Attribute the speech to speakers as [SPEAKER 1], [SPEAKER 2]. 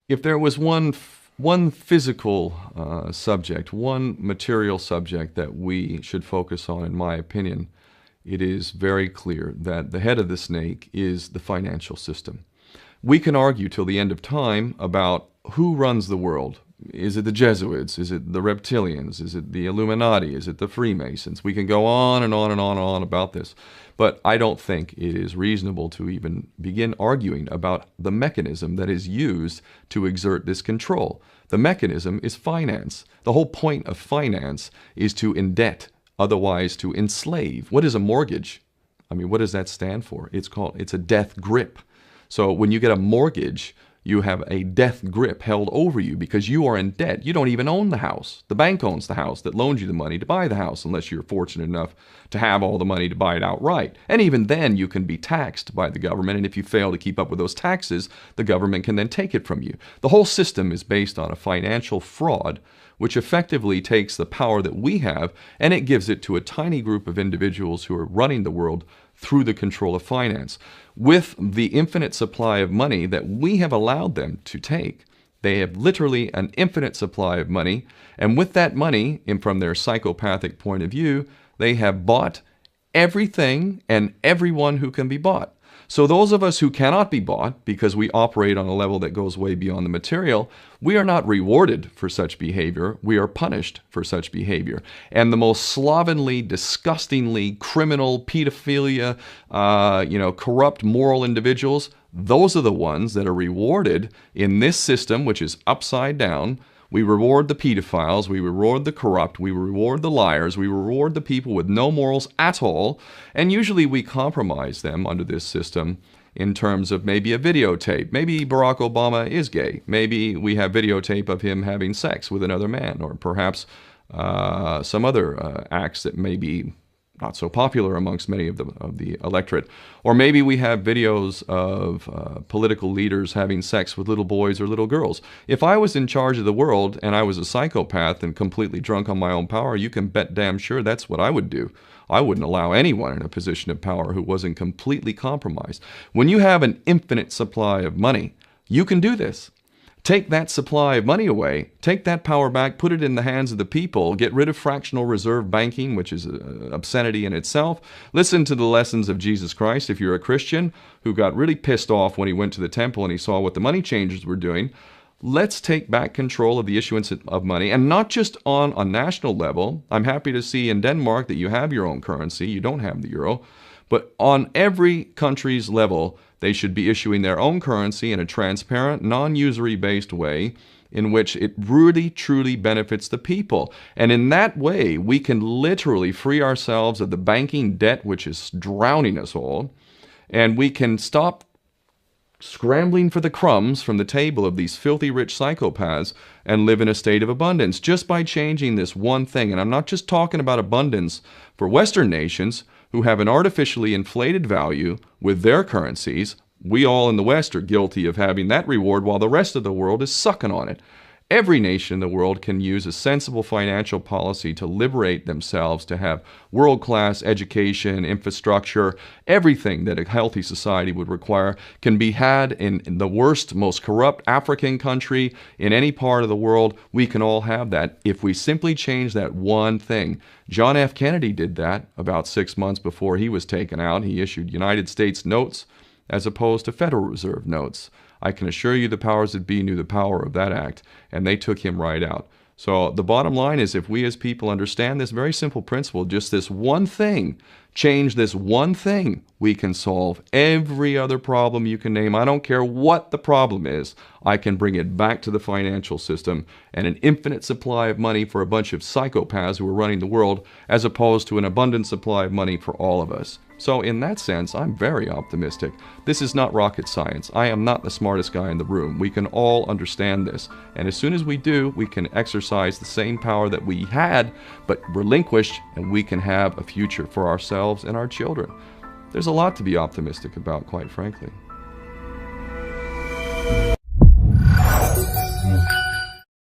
[SPEAKER 1] If there was one physical subject, one material subject that we should focus on, in my opinion, it is very clear that the head of the snake is the financial system. We can argue till the end of time about who runs the world. Is it the Jesuits? Is it the reptilians? Is it the Illuminati? Is it the Freemasons? We can go on and on and on and on about this. But I don't think it is reasonable to even begin arguing about the mechanism that is used to exert this control. The mechanism is finance. The whole point of finance is to indebt, otherwise to enslave. What is a mortgage? I mean, what does that stand for? It's a death grip. So when you get a mortgage, you have a death grip held over you because you are in debt. You don't even own the house. The bank owns the house that loaned you the money to buy the house, unless you're fortunate enough to have all the money to buy it outright. And even then, you can be taxed by the government, and if you fail to keep up with those taxes, the government can then take it from you. The whole system is based on a financial fraud, which effectively takes the power that we have and it gives it to a tiny group of individuals who are running the world through the control of finance. With the infinite supply of money that we have allowed them to take, they have literally an infinite supply of money, and with that money, and from their psychopathic point of view, they have bought everything and everyone who can be bought. So those of us who cannot be bought because we operate on a level that goes way beyond the material, we are not rewarded for such behavior. We are punished for such behavior. And the most slovenly, disgustingly criminal, pedophilia, corrupt moral individuals, those are the ones that are rewarded in this system, which is upside down. We reward the pedophiles, we reward the corrupt, we reward the liars, we reward the people with no morals at all, and usually we compromise them under this system in terms of maybe a videotape. Maybe Barack Obama is gay. Maybe we have videotape of him having sex with another man, or perhaps some other acts that may be not so popular amongst many of the electorate. Or maybe we have videos of political leaders having sex with little boys or little girls. If I was in charge of the world and I was a psychopath and completely drunk on my own power, you can bet damn sure that's what I would do. I wouldn't allow anyone in a position of power who wasn't completely compromised. When you have an infinite supply of money, you can do this. Take that supply of money away, take that power back, put it in the hands of the people, get rid of fractional reserve banking, which is an obscenity in itself. Listen to the lessons of Jesus Christ if you're a Christian who got really pissed off when he went to the temple and he saw what the money changers were doing. Let's take back control of the issuance of money, and not just on a national level. I'm happy to see in Denmark that you have your own currency, you don't have the euro, but on every country's level, they should be issuing their own currency in a transparent, non-usury based way in which it really, truly benefits the people. And in that way, we can literally free ourselves of the banking debt which is drowning us all, and we can stop scrambling for the crumbs from the table of these filthy rich psychopaths and live in a state of abundance just by changing this one thing. And I'm not just talking about abundance for Western nations who have an artificially inflated value with their currencies. We all in the West are guilty of having that reward while the rest of the world is sucking on it. Every nation in the world can use a sensible financial policy to liberate themselves, to have world-class education, infrastructure, everything that a healthy society would require can be had in the worst, most corrupt African country, in any part of the world. We can all have that if we simply change that one thing. John F. Kennedy did that about 6 months before he was taken out. He issued United States notes as opposed to Federal Reserve notes. I can assure you the powers that be knew the power of that act, and they took him right out. So the bottom line is, if we as people understand this very simple principle, just this one thing, change this one thing, we can solve every other problem you can name. I don't care what the problem is. I can bring it back to the financial system and an infinite supply of money for a bunch of psychopaths who are running the world, as opposed to an abundant supply of money for all of us. So in that sense, I'm very optimistic. This is not rocket science. I am not the smartest guy in the room. We can all understand this. And as soon as we do, we can exercise the same power that we had, but relinquished, and we can have a future for ourselves and our children. There's a lot to be optimistic about, quite frankly.